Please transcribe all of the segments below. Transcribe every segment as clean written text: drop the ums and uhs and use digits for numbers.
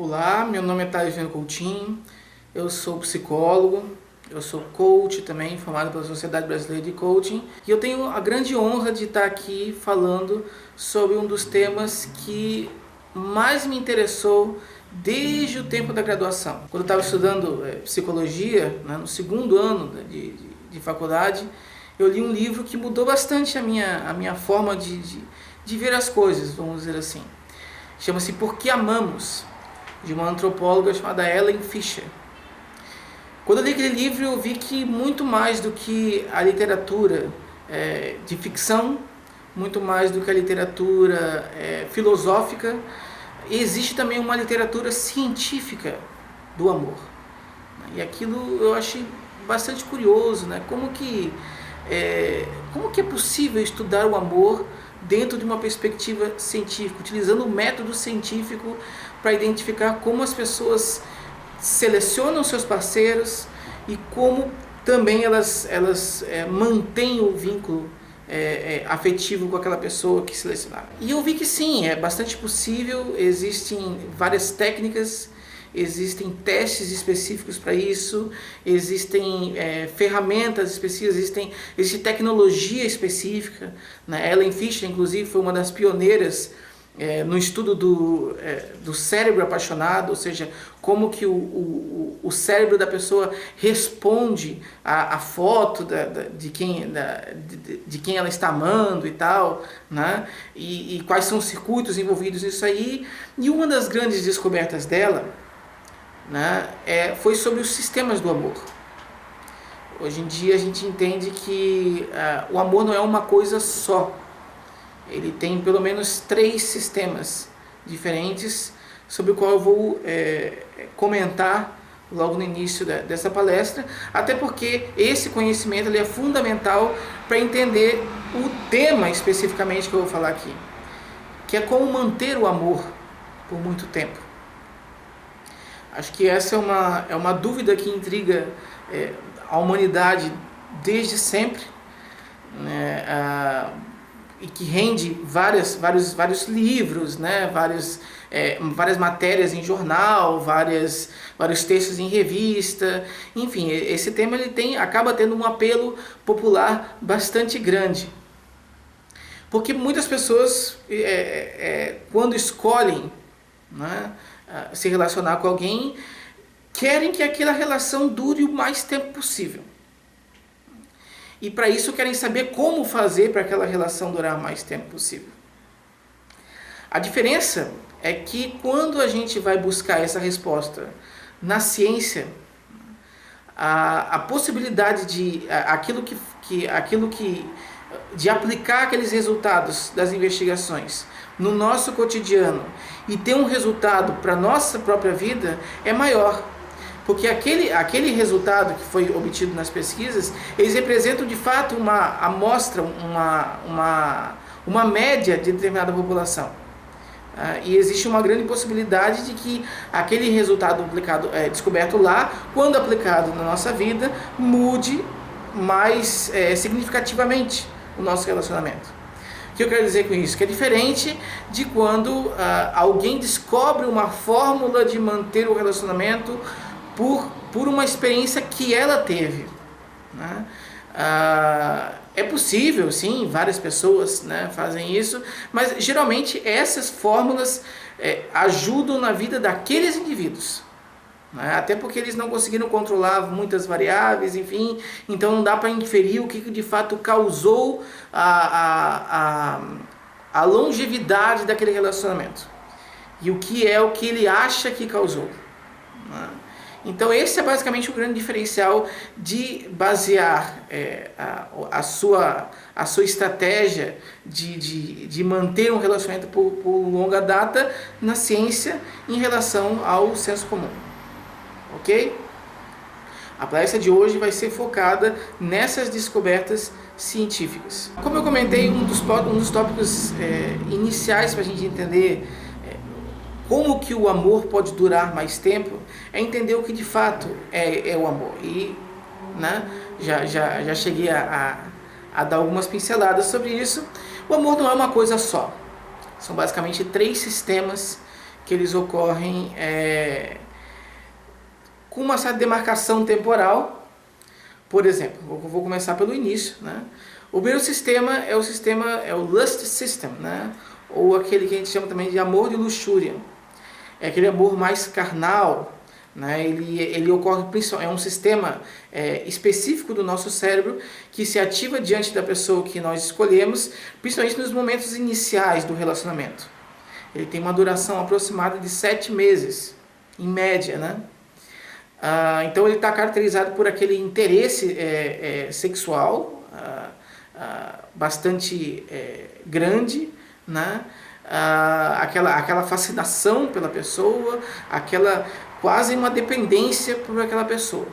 Olá, meu nome é Thales Coutinho, eu sou psicólogo, eu sou coach também, formado pela Sociedade Brasileira de Coaching, e eu tenho a grande honra de estar aqui falando sobre um dos temas que mais me interessou desde o tempo da graduação. Quando eu estava estudando psicologia, no segundo ano de faculdade, eu li um livro que mudou bastante a minha forma de ver as coisas, vamos dizer assim. Chama-se Por que Amamos?, de uma antropóloga chamada Ellen Fisher. Quando eu li aquele livro, eu vi que muito mais do que a literatura de ficção, muito mais do que a literatura filosófica, existe também uma literatura científica do amor. E aquilo eu achei bastante curioso, né? Como que é possível estudar o amor dentro de uma perspectiva científica, utilizando o método científico para identificar como as pessoas selecionam seus parceiros e como também elas mantêm o vínculo afetivo com aquela pessoa que selecionaram. E eu vi que sim, é bastante possível, existem várias técnicas, existem testes específicos para isso, existem ferramentas específicas, existe tecnologia específica, né? Ellen Fisher, inclusive, foi uma das pioneiras no estudo do cérebro apaixonado, ou seja, como que o cérebro da pessoa responde à foto de quem ela está amando e tal, né? E quais são os circuitos envolvidos nisso aí. E uma das grandes descobertas dela, né, foi sobre os sistemas do amor. Hoje em dia a gente entende que o amor não é uma coisa só. Ele tem pelo menos 3 sistemas diferentes, sobre o qual eu vou comentar logo no início dessa palestra, até porque esse conhecimento ele é fundamental para entender o tema especificamente que eu vou falar aqui, que é como manter o amor por muito tempo. Acho que essa é uma dúvida que intriga a humanidade desde sempre, né? E que rende vários livros, né? Várias matérias em jornal, vários textos em revista. Enfim, esse tema acaba tendo um apelo popular bastante grande. Porque muitas pessoas, quando escolhem, né, se relacionar com alguém, querem que aquela relação dure o mais tempo possível. E para isso querem saber como fazer para aquela relação durar o mais tempo possível. A diferença é que quando a gente vai buscar essa resposta na ciência, a possibilidade de aplicar aqueles resultados das investigações no nosso cotidiano e ter um resultado para a nossa própria vida é maior. Porque aquele resultado que foi obtido nas pesquisas, eles representam de fato uma amostra, uma média de determinada população. E existe uma grande possibilidade de que aquele resultado descoberto lá, quando aplicado na nossa vida, mude mais significativamente o nosso relacionamento. O que eu quero dizer com isso? Que é diferente de quando alguém descobre uma fórmula de manter o relacionamento por uma experiência que ela teve, né? É possível, sim, várias pessoas, né, fazem isso, mas geralmente essas fórmulas ajudam na vida daqueles indivíduos, né? Até porque eles não conseguiram controlar muitas variáveis, enfim, então não dá para inferir o que de fato causou a longevidade daquele relacionamento e o que ele acha que causou, né? Então esse é basicamente o grande diferencial de basear a sua estratégia de manter um relacionamento por longa data na ciência em relação ao senso comum. Ok? A palestra de hoje vai ser focada nessas descobertas científicas. Como eu comentei, um dos tópicos iniciais para a gente entender como que o amor pode durar mais tempo é entender o que de fato é o amor. E, né, já cheguei a dar algumas pinceladas sobre isso. O amor não é uma coisa só. São basicamente 3 sistemas que eles ocorrem com uma certa demarcação temporal. Por exemplo, eu vou começar pelo início, né? O primeiro sistema é o lust system, né? Ou aquele que a gente chama também de amor de luxúria. É aquele amor mais carnal, né? Ele ocorre, é um sistema específico do nosso cérebro que se ativa diante da pessoa que nós escolhemos, principalmente nos momentos iniciais do relacionamento. Ele tem uma duração aproximada de 7 meses, em média, né? Então ele está caracterizado por aquele interesse sexual bastante grande, né? Aquela fascinação pela pessoa, aquela quase uma dependência por aquela pessoa,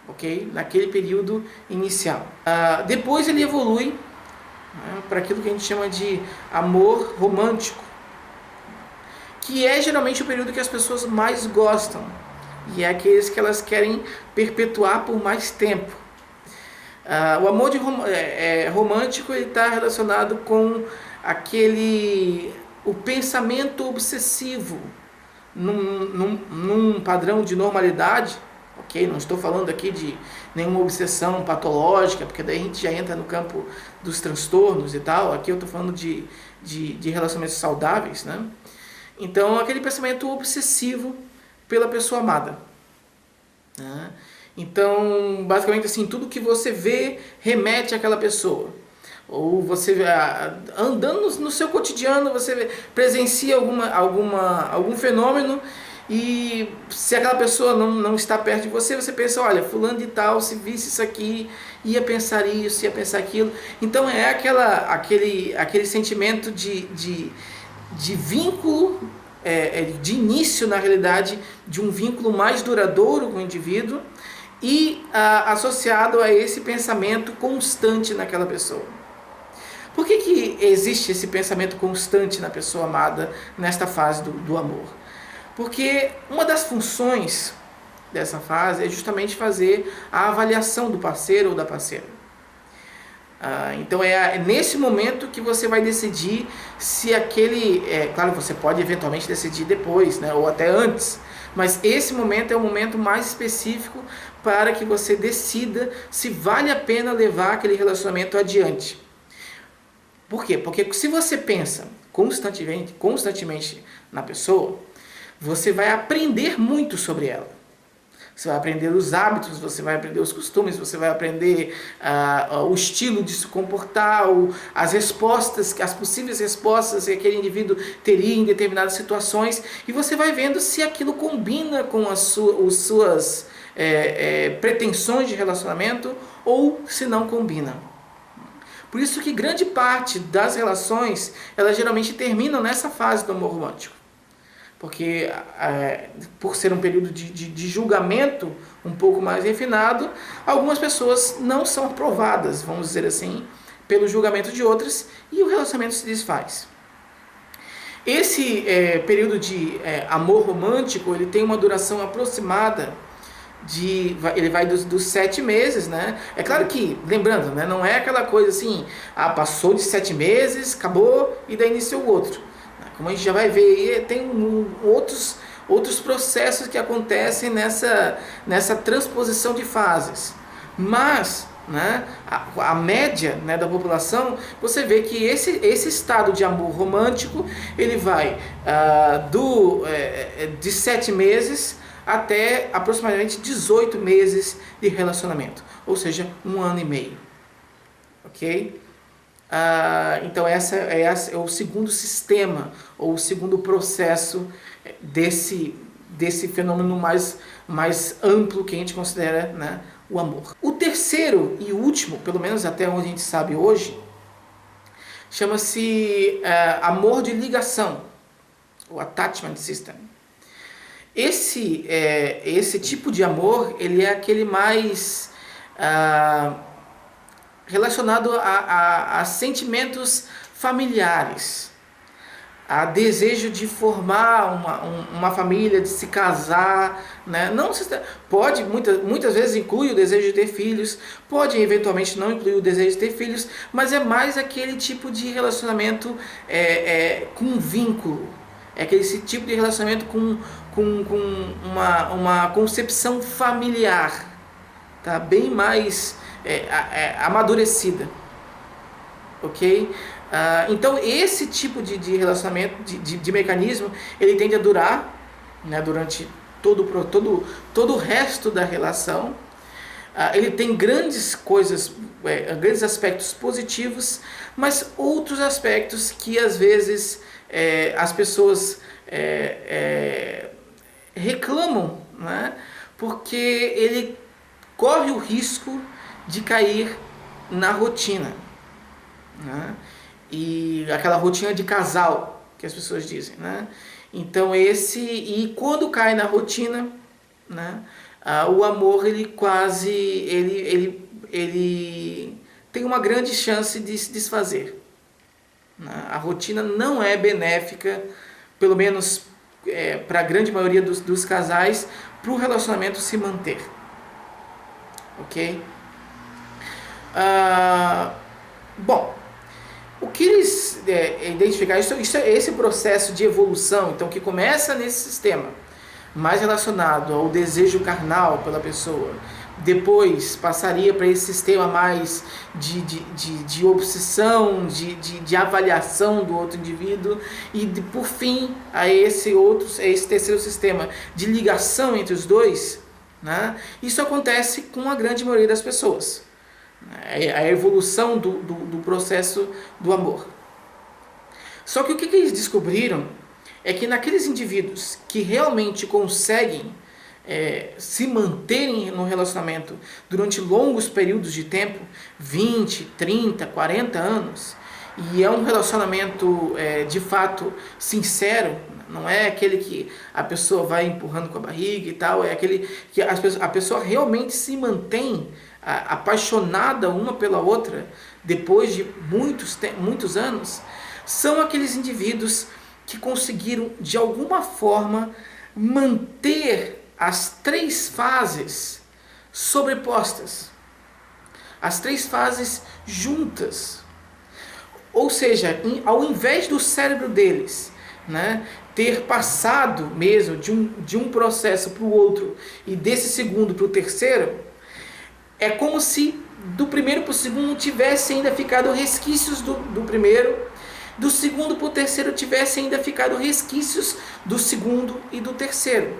ok? Naquele período inicial. Depois ele evolui, né, para aquilo que a gente chama de amor romântico, que é geralmente o período que as pessoas mais gostam, e é aqueles que elas querem perpetuar por mais tempo. O amor romântico está relacionado com o pensamento obsessivo num padrão de normalidade, ok? Não estou falando aqui de nenhuma obsessão patológica, porque daí a gente já entra no campo dos transtornos e tal. Aqui eu estou falando de relacionamentos saudáveis, né? Então, aquele pensamento obsessivo pela pessoa amada, né? Então, basicamente assim, tudo que você vê remete àquela pessoa. Ou você, andando no seu cotidiano, você presencia algum fenômeno, e se aquela pessoa não está perto de você, você pensa, olha, fulano de tal, se visse isso aqui, ia pensar isso, ia pensar aquilo. Então é aquele sentimento de vínculo, de início, na realidade, de um vínculo mais duradouro com o indivíduo, e associado a esse pensamento constante naquela pessoa. Por que existe esse pensamento constante na pessoa amada nesta fase do amor? Porque uma das funções dessa fase é justamente fazer a avaliação do parceiro ou da parceira. Então é nesse momento que você vai decidir se claro, você pode eventualmente decidir depois, né, ou até antes, mas esse momento é o momento mais específico para que você decida se vale a pena levar aquele relacionamento adiante. Por quê? Porque se você pensa constantemente na pessoa, você vai aprender muito sobre ela. Você vai aprender os hábitos, você vai aprender os costumes, você vai aprender o estilo de se comportar, as possíveis respostas que aquele indivíduo teria em determinadas situações, e você vai vendo se aquilo combina com as suas pretensões de relacionamento ou se não combina. Por isso que grande parte das relações, elas geralmente terminam nessa fase do amor romântico. Porque, por ser um período de julgamento um pouco mais refinado, algumas pessoas não são aprovadas, vamos dizer assim, pelo julgamento de outras, e o relacionamento se desfaz. Esse período de amor romântico, ele tem uma duração aproximada ele vai dos 7 meses, né? É claro que, lembrando, né, não é aquela coisa assim, passou de 7 meses, acabou, e daí iniciou o outro. Como a gente já vai ver, tem outros processos que acontecem nessa transposição de fases. Mas, né, a média, né, da população, você vê que esse estado de amor romântico, ele vai de 7 meses até aproximadamente 18 meses de relacionamento, ou seja, 1 ano e meio, ok? Então esse é o segundo sistema, ou o segundo processo desse fenômeno mais amplo que a gente considera, né, o amor. O terceiro e último, pelo menos até onde a gente sabe hoje, chama-se amor de ligação, o attachment system. Esse tipo de amor, ele é aquele mais relacionado a sentimentos familiares, a desejo de formar uma família, de se casar, né? Não pode, muitas vezes inclui o desejo de ter filhos, pode eventualmente não incluir o desejo de ter filhos, mas é mais aquele tipo de relacionamento com vínculo. É aquele tipo de relacionamento com uma concepção familiar, tá? Bem mais amadurecida, ok? Então esse tipo de relacionamento, de mecanismo, ele tende a durar, né, durante todo o resto da relação. Ele tem grandes coisas, grandes aspectos positivos, mas outros aspectos que às vezes as pessoas reclamam, né? Porque ele corre o risco de cair na rotina, né? E aquela rotina de casal que as pessoas dizem, né? Então e quando cai na rotina, né? O amor ele quase ele tem uma grande chance de se desfazer. A rotina não é benéfica, pelo menos para a grande maioria dos casais, para o relacionamento se manter. Ok? Bom, o que eles identificaram, esse processo de evolução, então, que começa nesse sistema, mais relacionado ao desejo carnal pela pessoa, depois passaria para esse sistema mais de obsessão, de avaliação do outro indivíduo, e por fim a esse terceiro sistema de ligação entre os dois, né? Isso acontece com a grande maioria das pessoas, a evolução do processo do amor. Só que o que eles descobriram é que naqueles indivíduos que realmente conseguem se manterem no relacionamento durante longos períodos de tempo, 20, 30, 40 anos, e é um relacionamento de fato sincero, não é aquele que a pessoa vai empurrando com a barriga e tal, é aquele que a pessoa realmente se mantém apaixonada uma pela outra depois de muitos anos. São aqueles indivíduos que conseguiram de alguma forma manter as três fases sobrepostas, as três fases juntas. Ou seja, ao invés do cérebro deles, né, ter passado mesmo de um processo para o outro e desse segundo para o terceiro, é como se do primeiro para o segundo tivesse ainda ficado resquícios do primeiro, do segundo para o terceiro tivesse ainda ficado resquícios do segundo e do terceiro.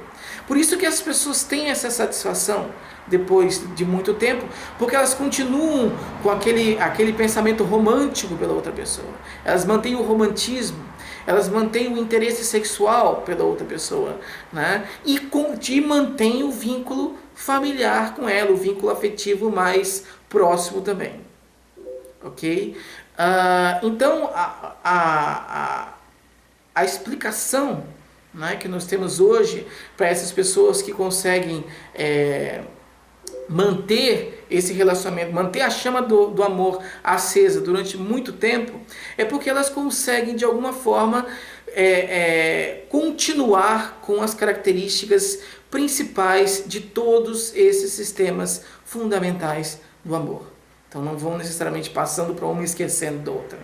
Por isso que as pessoas têm essa satisfação depois de muito tempo, porque elas continuam com aquele pensamento romântico pela outra pessoa. Elas mantêm o romantismo, elas mantêm o interesse sexual pela outra pessoa, né? E mantêm o vínculo familiar com ela, o vínculo afetivo mais próximo também. Ok? Então, a explicação, né, que nós temos hoje para essas pessoas que conseguem manter esse relacionamento, manter a chama do amor acesa durante muito tempo, é porque elas conseguem de alguma forma continuar com as características principais de todos esses sistemas fundamentais do amor. Então não vão necessariamente passando para uma e esquecendo da outra.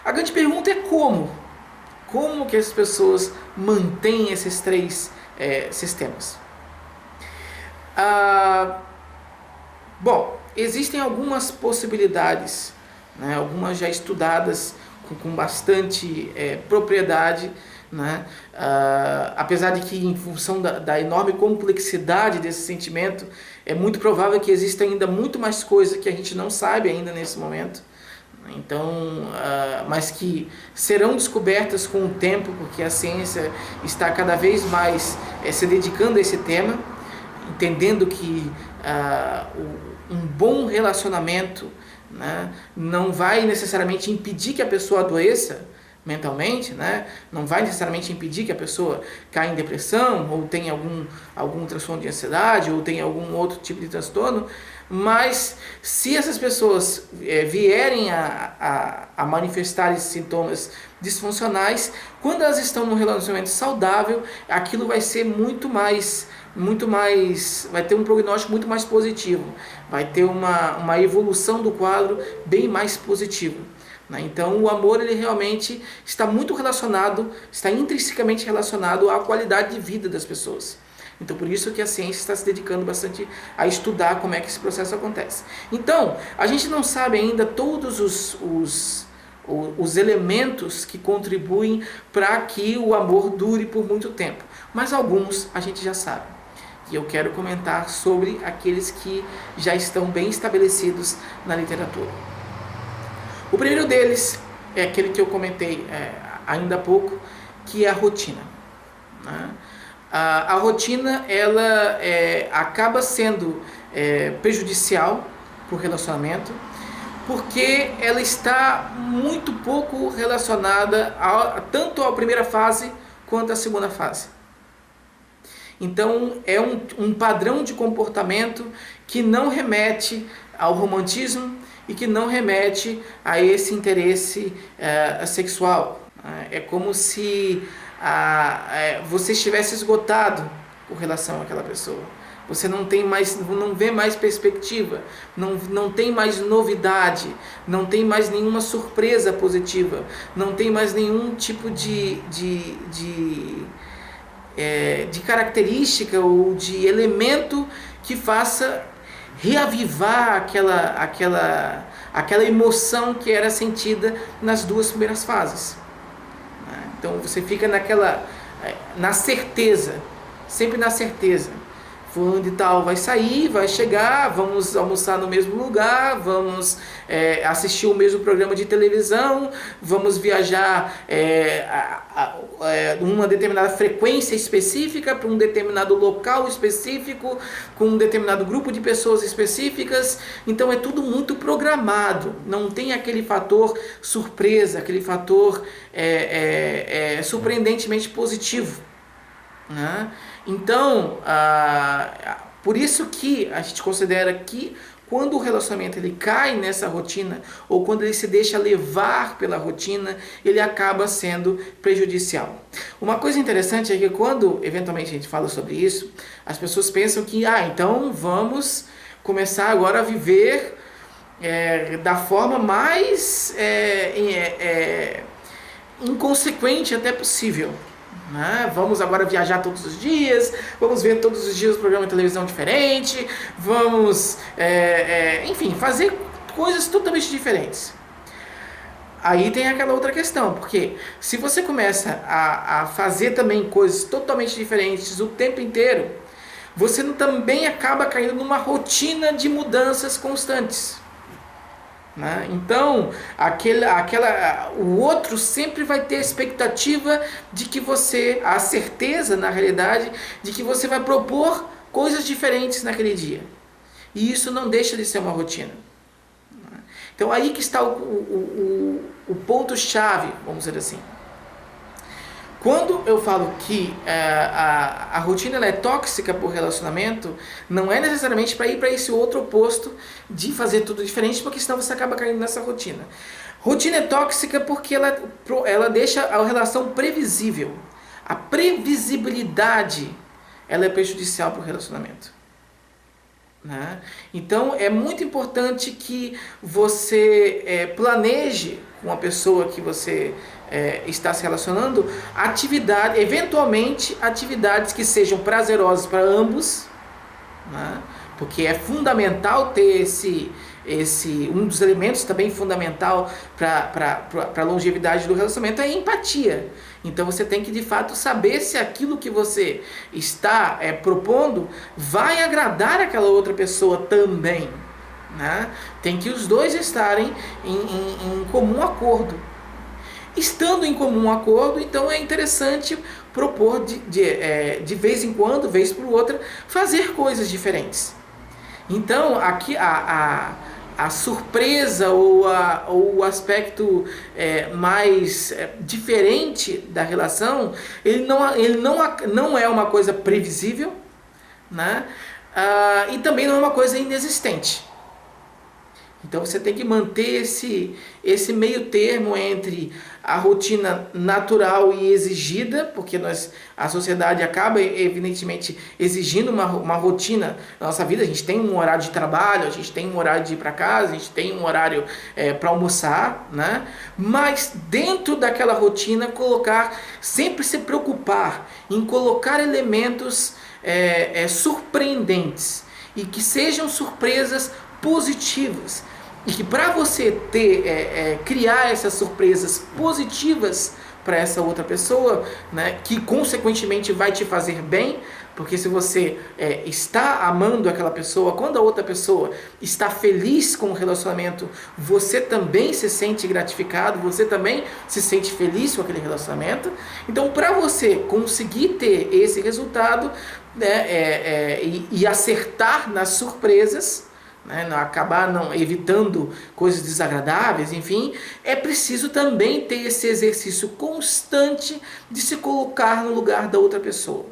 A grande pergunta é como? Como que as pessoas mantêm esses três sistemas? Bom, existem algumas possibilidades, né, algumas já estudadas com bastante propriedade, né, apesar de que em função da enorme complexidade desse sentimento, é muito provável que exista ainda muito mais coisa que a gente não sabe ainda nesse momento. Então, mas que serão descobertas com o tempo, porque a ciência está cada vez mais se dedicando a esse tema, entendendo que um bom relacionamento, né, não vai necessariamente impedir que a pessoa adoeça mentalmente, né? Não vai necessariamente impedir que a pessoa caia em depressão, ou tenha algum transtorno de ansiedade, ou tenha algum outro tipo de transtorno, mas se essas pessoas vierem a manifestar esses sintomas disfuncionais, quando elas estão num relacionamento saudável, aquilo vai ser vai ter um prognóstico muito mais positivo, vai ter uma evolução do quadro bem mais positivo. né? Então o amor ele realmente está muito relacionado, está intrinsecamente relacionado à qualidade de vida das pessoas. Então por isso que a ciência está se dedicando bastante a estudar como é que esse processo acontece. Então a gente não sabe ainda todos os elementos que contribuem para que o amor dure por muito tempo, mas alguns a gente já sabe. E eu quero comentar sobre aqueles que já estão bem estabelecidos na literatura. O primeiro deles é aquele que eu comentei ainda há pouco, que é a rotina, né? A rotina ela acaba sendo prejudicial para o relacionamento, porque ela está muito pouco relacionada tanto à primeira fase quanto à segunda fase. Então é um padrão de comportamento que não remete ao romantismo e que não remete a esse interesse sexual. É como se você estivesse esgotado com relação àquela pessoa. Você não vê mais perspectiva, não tem mais novidade, não tem mais nenhuma surpresa positiva, não tem mais nenhum tipo de característica ou de elemento que faça reavivar aquela emoção que era sentida nas duas primeiras fases. Então você fica na certeza, sempre na certeza. Fulano de tal vai sair, vai chegar, vamos almoçar no mesmo lugar, vamos assistir o mesmo programa de televisão, vamos viajar uma determinada frequência específica para um determinado local específico, com um determinado grupo de pessoas específicas. Então é tudo muito programado, não tem aquele fator surpresa, aquele fator surpreendentemente positivo, né? Então, por isso que a gente considera que quando o relacionamento ele cai nessa rotina, ou quando ele se deixa levar pela rotina, ele acaba sendo prejudicial. Uma coisa interessante é que quando eventualmente a gente fala sobre isso, as pessoas pensam que, então vamos começar agora a viver da forma mais inconsequente até possível. Vamos agora viajar todos os dias, vamos ver todos os dias um programa de televisão diferente, vamos, enfim, fazer coisas totalmente diferentes. Aí tem aquela outra questão, porque se você começa a fazer também coisas totalmente diferentes o tempo inteiro, você também acaba caindo numa rotina de mudanças constantes. Então, o outro sempre vai ter a expectativa de que a certeza, na realidade, de que você vai propor coisas diferentes naquele dia. E isso não deixa de ser uma rotina. Então, aí que está o ponto-chave, vamos dizer assim. Quando eu falo que a rotina ela é tóxica por relacionamento, não é necessariamente para ir para esse outro oposto de fazer tudo diferente, porque senão você acaba caindo nessa rotina. Rotina é tóxica porque ela deixa a relação previsível. A previsibilidade ela é prejudicial para o relacionamento. Então é muito importante que você planeje com a pessoa que você está se relacionando eventualmente atividades que sejam prazerosas para ambos, porque é fundamental ter um dos elementos também fundamental para a longevidade do relacionamento é a empatia. Então você tem que de fato saber se aquilo que você está propondo vai agradar aquela outra pessoa também. Tem que os dois estarem em comum acordo. Estando em comum acordo, então é interessante propor de vez em quando, vez por outra, fazer coisas diferentes. Então aqui a surpresa ou o aspecto mais diferente da relação, ele não é uma coisa previsível, e também não é uma coisa inexistente. Então você tem que manter esse meio termo entre a rotina natural e exigida, porque a sociedade acaba evidentemente exigindo uma rotina na nossa vida. A gente tem um horário de trabalho, a gente tem um horário de ir para casa, a gente tem um horário para almoçar, né? Mas dentro daquela rotina sempre se preocupar em colocar elementos surpreendentes e que sejam surpresas positivas. E que para você criar essas surpresas positivas para essa outra pessoa, né, que consequentemente vai te fazer bem, porque se você está amando aquela pessoa, quando a outra pessoa está feliz com o relacionamento, você também se sente gratificado, você também se sente feliz com aquele relacionamento. Então, para você conseguir ter esse resultado, né, e acertar nas surpresas, acabar evitando coisas desagradáveis, enfim, é preciso também ter esse exercício constante de se colocar no lugar da outra pessoa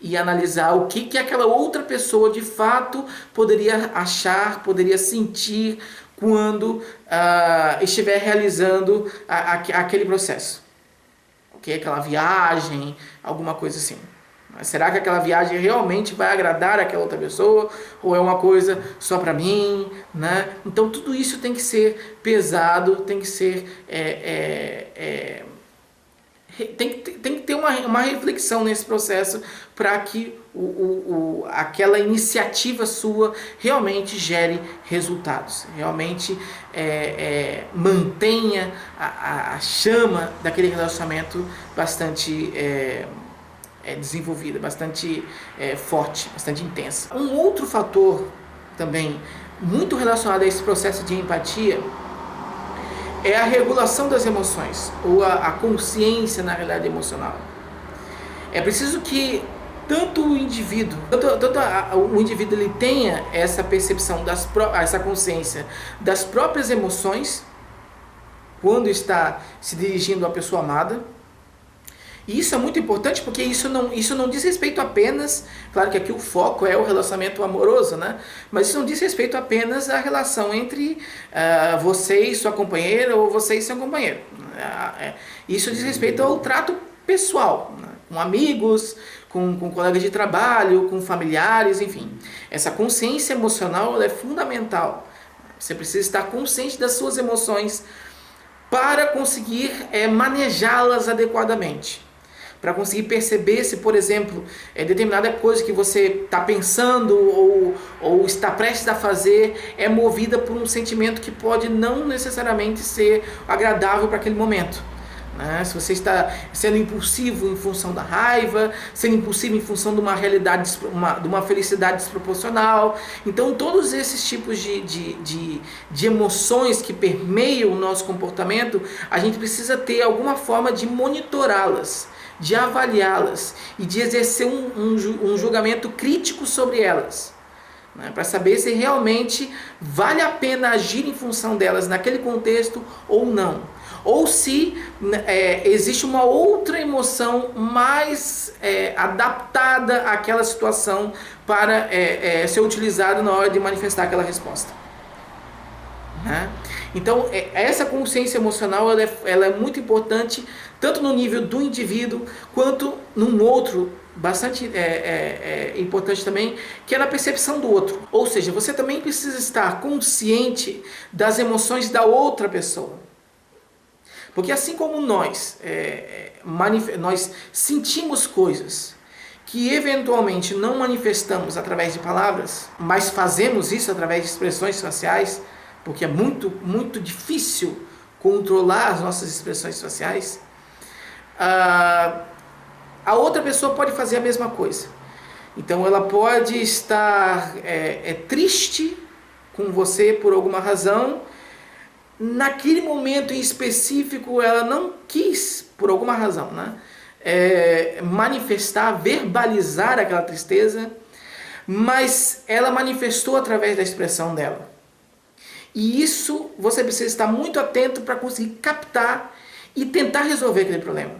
e analisar o que aquela outra pessoa de fato poderia achar, poderia sentir quando estiver realizando aquele processo, aquela viagem, alguma coisa assim. Será que aquela viagem realmente vai agradar aquela outra pessoa? Ou é uma coisa só para mim? Né? Então tudo isso tem que ser pesado, tem que ser... tem que ter uma reflexão nesse processo para que aquela iniciativa sua realmente gere resultados. Realmente mantenha a chama daquele relacionamento bastante... desenvolvida, bastante forte, bastante intensa. Um outro fator também muito relacionado a esse processo de empatia é a regulação das emoções, ou a consciência, na realidade, emocional. É preciso que tanto o indivíduo, o indivíduo ele tenha essa percepção, essa consciência das próprias emoções quando está se dirigindo à pessoa amada. E isso é muito importante porque isso não diz respeito apenas, claro que aqui o foco é o relacionamento amoroso, né? Mas isso não diz respeito apenas à relação entre você e sua companheira ou você e seu companheiro. Isso diz respeito ao trato pessoal, né? Com amigos, com colegas de trabalho, com familiares, enfim. Essa consciência emocional ela é fundamental. Você precisa estar consciente das suas emoções para conseguir manejá-las adequadamente. Para conseguir perceber se, por exemplo, determinada coisa que você está pensando ou está prestes a fazer é movida por um sentimento que pode não necessariamente ser agradável para aquele momento. Né? Se você está sendo impulsivo em função da raiva, sendo impulsivo em função de uma realidade, de uma felicidade desproporcional. Então, todos esses tipos de emoções que permeiam o nosso comportamento, a gente precisa ter alguma forma de monitorá-las, de avaliá-las e de exercer um julgamento crítico sobre elas, né, para saber se realmente vale a pena agir em função delas naquele contexto ou não. Ou se existe uma outra emoção mais adaptada àquela situação para ser utilizada na hora de manifestar aquela resposta. Né? Então, essa consciência emocional ela é muito importante, tanto no nível do indivíduo, quanto num outro, bastante importante também, que é na percepção do outro. Ou seja, você também precisa estar consciente das emoções da outra pessoa. Porque assim como nós sentimos coisas que eventualmente não manifestamos através de palavras, mas fazemos isso através de expressões faciais, porque é muito, muito difícil controlar as nossas expressões faciais, a outra pessoa pode fazer a mesma coisa. Então ela pode estar triste com você por alguma razão. Naquele momento em específico ela não quis, por alguma razão, né, manifestar, verbalizar aquela tristeza, mas ela manifestou através da expressão dela. E isso você precisa estar muito atento para conseguir captar e tentar resolver aquele problema.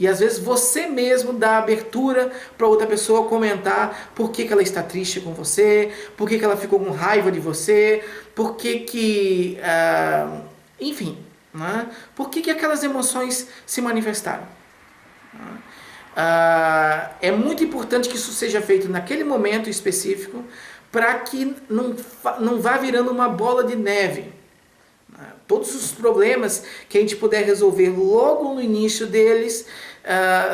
E às vezes você mesmo dá abertura para outra pessoa comentar por que ela está triste com você, por que ela ficou com raiva de você, por que enfim, né? Por que aquelas emoções se manifestaram. É muito importante que isso seja feito naquele momento específico para que não vá virando uma bola de neve. Todos os problemas que a gente puder resolver logo no início deles,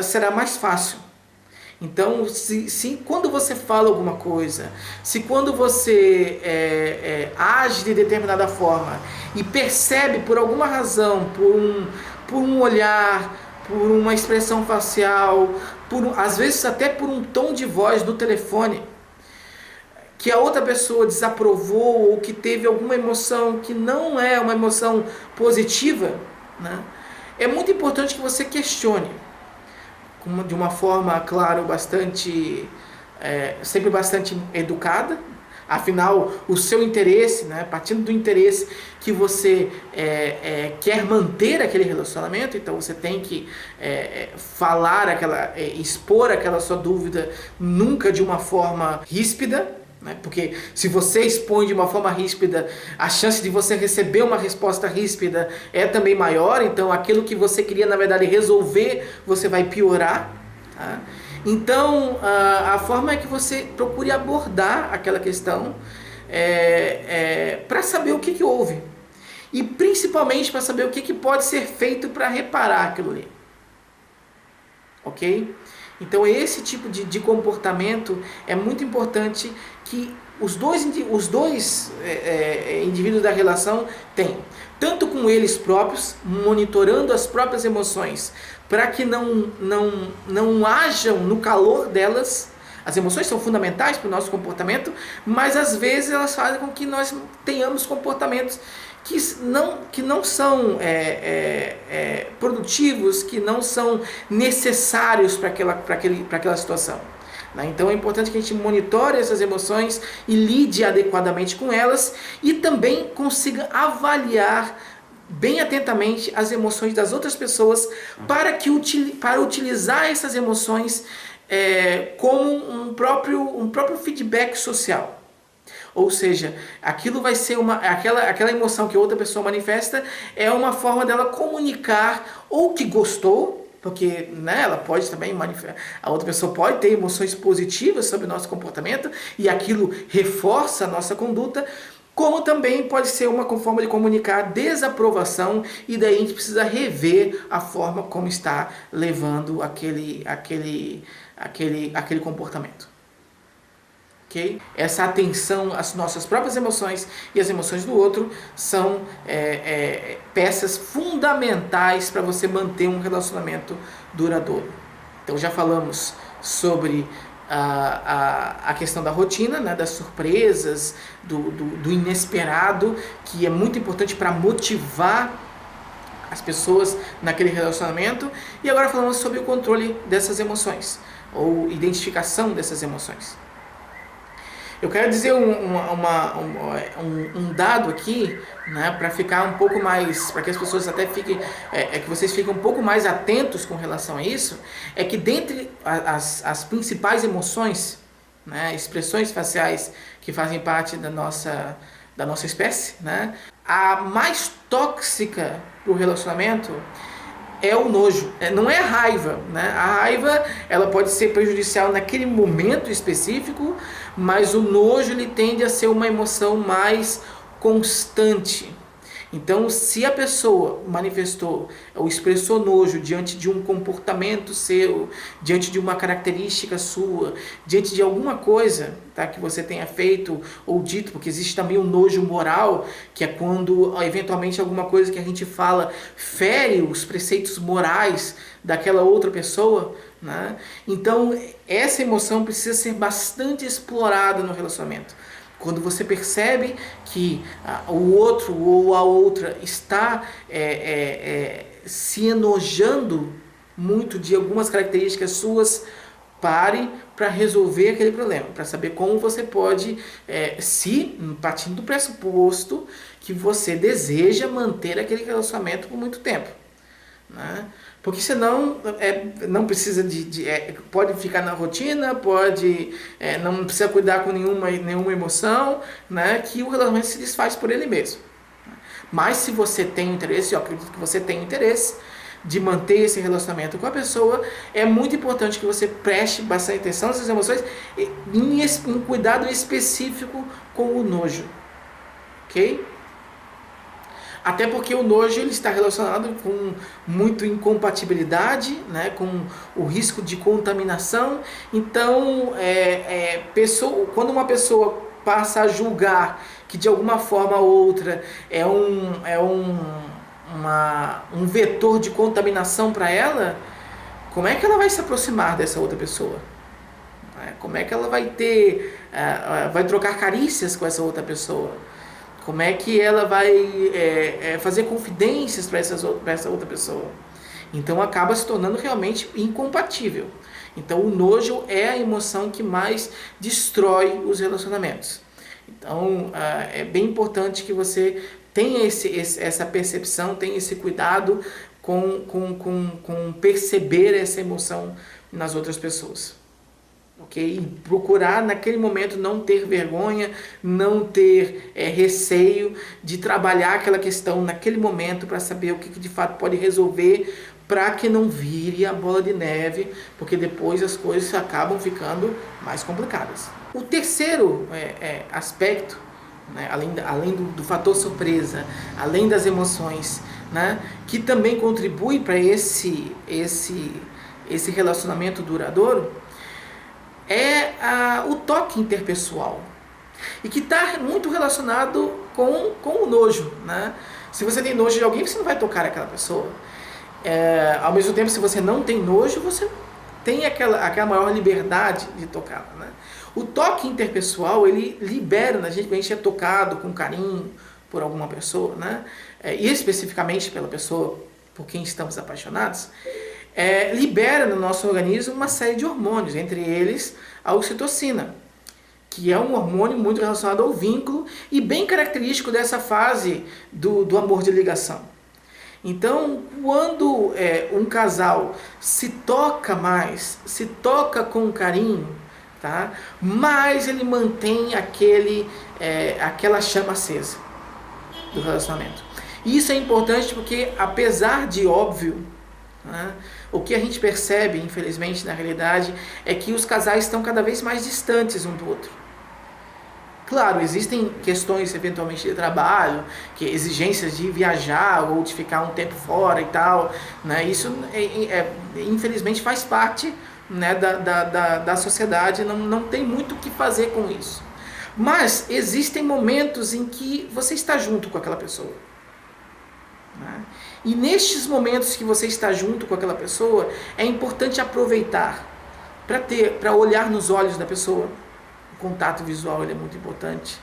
será mais fácil. Então, se quando você fala alguma coisa, se quando você age de determinada forma e percebe por alguma razão, por um olhar, por uma expressão facial, às vezes até por um tom de voz do telefone, que a outra pessoa desaprovou ou que teve alguma emoção que não é uma emoção positiva, né? É muito importante que você questione de uma forma, claro, sempre bastante educada. Afinal, o seu interesse, né, partindo do interesse que você quer manter aquele relacionamento, então você tem que expor aquela sua dúvida nunca de uma forma ríspida, né? Porque se você expõe de uma forma ríspida, a chance de você receber uma resposta ríspida é também maior. Então aquilo que você queria na verdade resolver, você vai piorar, tá? Então a forma é que você procure abordar aquela questão para saber o que houve e principalmente para saber o que pode ser feito para reparar aquilo ali, ok? Então esse tipo de comportamento é muito importante que os dois indivíduos da relação tenham, tanto com eles próprios, monitorando as próprias emoções, para que não hajam no calor delas. As emoções são fundamentais para o nosso comportamento, mas às vezes elas fazem com que nós tenhamos comportamentos que não são produtivos, que não são necessários para aquela situação. Então é importante que a gente monitore essas emoções e lide adequadamente com elas e também consiga avaliar bem atentamente as emoções das outras pessoas para utilizar essas emoções como um próprio feedback social. Ou seja, aquilo vai ser aquela emoção que a outra pessoa manifesta é uma forma dela comunicar ou que gostou, porque, né, ela pode também a outra pessoa pode ter emoções positivas sobre o nosso comportamento e aquilo reforça a nossa conduta, como também pode ser uma forma de comunicar desaprovação e daí a gente precisa rever a forma como está levando aquele comportamento. Okay? Essa atenção às nossas próprias emoções e às emoções do outro são peças fundamentais para você manter um relacionamento duradouro. Então já falamos sobre a questão da rotina, né, das surpresas, do inesperado, que é muito importante para motivar as pessoas naquele relacionamento. E agora falamos sobre o controle dessas emoções, ou identificação dessas emoções. Eu quero dizer um dado aqui, né, para ficar um pouco mais, para que as pessoas até fiquem, que vocês fiquem um pouco mais atentos com relação a isso, é que dentre as principais emoções, né, expressões faciais que fazem parte da nossa espécie, né, a mais tóxica para o relacionamento é o nojo, não é a raiva, né? A raiva ela pode ser prejudicial naquele momento específico, mas o nojo ele tende a ser uma emoção mais constante. Então, se a pessoa manifestou ou expressou nojo diante de um comportamento seu, diante de uma característica sua, diante de alguma coisa, tá, que você tenha feito ou dito, porque existe também o nojo moral, que é quando eventualmente alguma coisa que a gente fala fere os preceitos morais daquela outra pessoa, né? Então, essa emoção precisa ser bastante explorada no relacionamento. Quando você percebe que o outro ou a outra está se enojando muito de algumas características suas, pare para resolver aquele problema, para saber como você pode, partindo do pressuposto que você deseja manter aquele relacionamento por muito tempo, né? Porque senão não precisa pode ficar na rotina, pode não precisa cuidar com nenhuma emoção, né, que o relacionamento se desfaz por ele mesmo. Mas se você tem interesse, eu acredito que você tem interesse de manter esse relacionamento com a pessoa, é muito importante que você preste bastante atenção nessas emoções e um cuidado específico com o nojo, ok? Até porque o nojo ele está relacionado com muito incompatibilidade, né, com o risco de contaminação. Então, quando uma pessoa passa a julgar que de alguma forma ou outra é um vetor de contaminação para ela, como é que ela vai se aproximar dessa outra pessoa? Como é que ela vai trocar carícias com essa outra pessoa? Como é que ela vai fazer confidências para essa outra pessoa? Então acaba se tornando realmente incompatível. Então o nojo é a emoção que mais destrói os relacionamentos. Então é bem importante que você tenha essa percepção, tenha esse cuidado com perceber essa emoção nas outras pessoas. Okay? E procurar naquele momento não ter vergonha, não ter receio de trabalhar aquela questão naquele momento para saber o que de fato pode resolver, para que não vire a bola de neve, porque depois as coisas acabam ficando mais complicadas. O terceiro aspecto, né, além do fator surpresa, além das emoções, né, que também contribui para esse relacionamento duradouro, o toque interpessoal, e que está muito relacionado com o nojo, né? Se você tem nojo de alguém, você não vai tocar aquela pessoa. Ao mesmo tempo, se você não tem nojo, você tem aquela maior liberdade de tocá-la, né? O toque interpessoal, ele libera na gente, quando a gente é tocado com carinho por alguma pessoa, né? E especificamente pela pessoa por quem estamos apaixonados, libera no nosso organismo uma série de hormônios, entre eles a ocitocina, que é um hormônio muito relacionado ao vínculo e bem característico dessa fase do amor de ligação. Então, quando um casal se toca mais, se toca com carinho, tá? Mais ele mantém aquela chama acesa do relacionamento. E isso é importante porque, apesar de óbvio, né, o que a gente percebe, infelizmente, na realidade, é que os casais estão cada vez mais distantes um do outro. Claro, existem questões, eventualmente, de trabalho, exigências de viajar ou de ficar um tempo fora e tal, né? Isso, infelizmente, faz parte, né, da sociedade, não tem muito o que fazer com isso. Mas existem momentos em que você está junto com aquela pessoa, né? E nestes momentos que você está junto com aquela pessoa, é importante aproveitar para olhar nos olhos da pessoa. O contato visual ele é muito importante,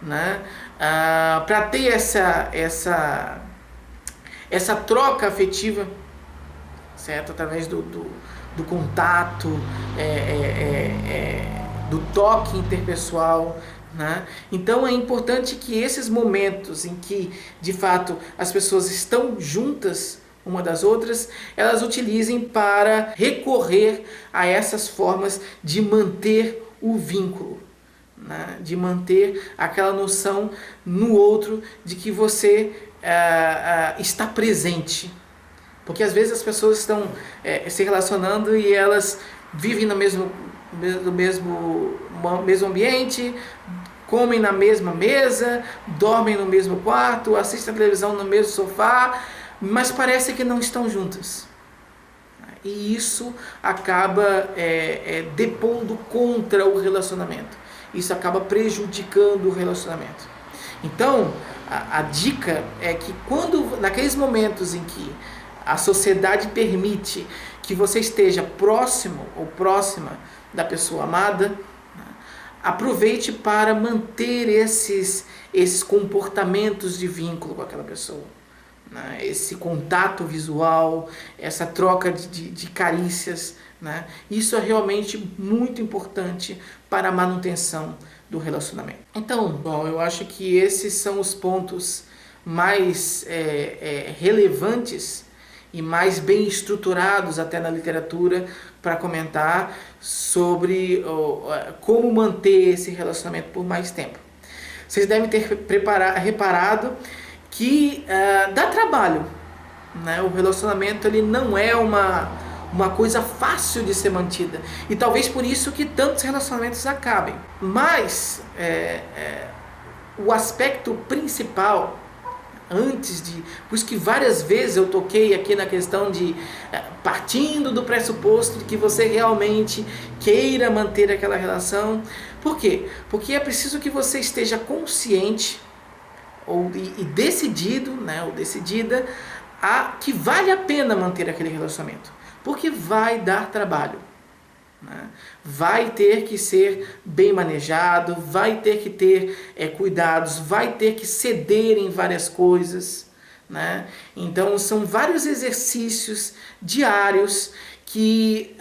né? Para ter essa troca afetiva, certo? Através do contato, do toque interpessoal, né? Então é importante que esses momentos em que de fato as pessoas estão juntas uma das outras, elas utilizem para recorrer a essas formas de manter o vínculo, né? De manter aquela noção no outro de que você está presente. Porque às vezes as pessoas estão se relacionando e elas vivem no mesmo ambiente, comem na mesma mesa, dormem no mesmo quarto, assistem a televisão no mesmo sofá, mas parece que não estão juntas. E isso acaba depondo contra o relacionamento. Isso acaba prejudicando o relacionamento. Então, a dica é que naqueles momentos em que a sociedade permite que você esteja próximo ou próxima da pessoa amada, aproveite para manter esses comportamentos de vínculo com aquela pessoa, né? Esse contato visual, essa troca de carícias, né? Isso é realmente muito importante para a manutenção do relacionamento. Então, bom, eu acho que esses são os pontos mais relevantes e mais bem estruturados até na literatura para comentar sobre como manter esse relacionamento por mais tempo. Vocês devem ter reparado que dá trabalho, né? O relacionamento ele não é uma coisa fácil de ser mantida, e talvez por isso que tantos relacionamentos acabem. Mas o aspecto principal, por isso que várias vezes eu toquei aqui na questão de partindo do pressuposto de que você realmente queira manter aquela relação. Por quê? Porque é preciso que você esteja consciente e decidido, né, ou decidida, que vale a pena manter aquele relacionamento, porque vai dar trabalho, né? Vai ter que ser bem manejado, vai ter que ter cuidados, vai ter que ceder em várias coisas, né? Então são vários exercícios diários que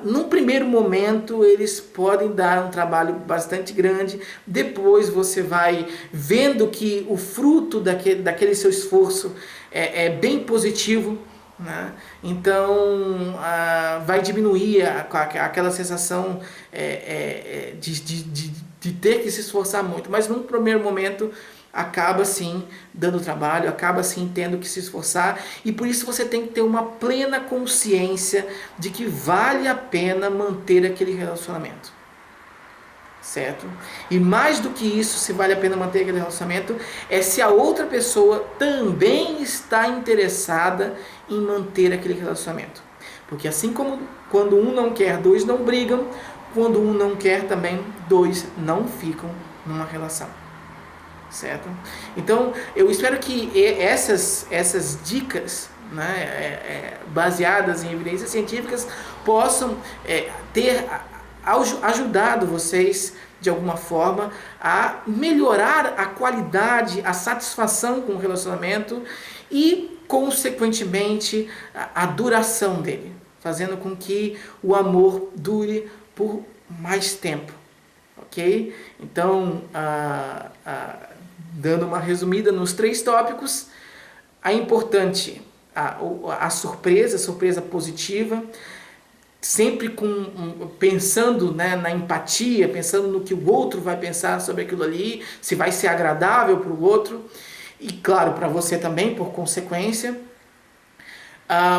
num primeiro momento eles podem dar um trabalho bastante grande. Depois você vai vendo que o fruto daquele seu esforço é bem positivo, né? Então vai diminuir aquela sensação de ter que se esforçar muito, mas num primeiro momento acaba sim dando trabalho, acaba sim tendo que se esforçar, e por isso você tem que ter uma plena consciência de que vale a pena manter aquele relacionamento, certo? E mais do que isso, se vale a pena manter aquele relacionamento, é se a outra pessoa também está interessada em manter aquele relacionamento. Porque assim como quando um não quer, dois não brigam, quando um não quer também, dois não ficam numa relação. Certo? Então, eu espero que essas dicas, né, baseadas em evidências científicas, possam ter ajudado vocês de alguma forma a melhorar a qualidade, a satisfação com o relacionamento e, consequentemente, a duração dele, fazendo com que o amor dure por mais tempo. Ok? Então, dando uma resumida nos 3 tópicos, é importante a surpresa positiva, sempre pensando, né, na empatia, pensando no que o outro vai pensar sobre aquilo ali, se vai ser agradável para o outro, e claro, para você também, por consequência.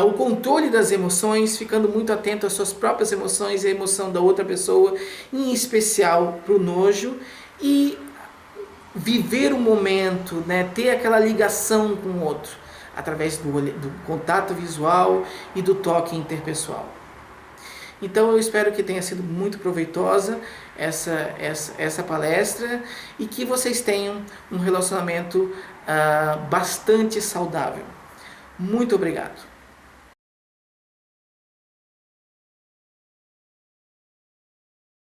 O controle das emoções, ficando muito atento às suas próprias emoções e à emoção da outra pessoa, em especial para o nojo, e viver o momento, né, ter aquela ligação com o outro, através do contato visual e do toque interpessoal. Então eu espero que tenha sido muito proveitosa essa palestra e que vocês tenham um relacionamento bastante saudável. Muito obrigado.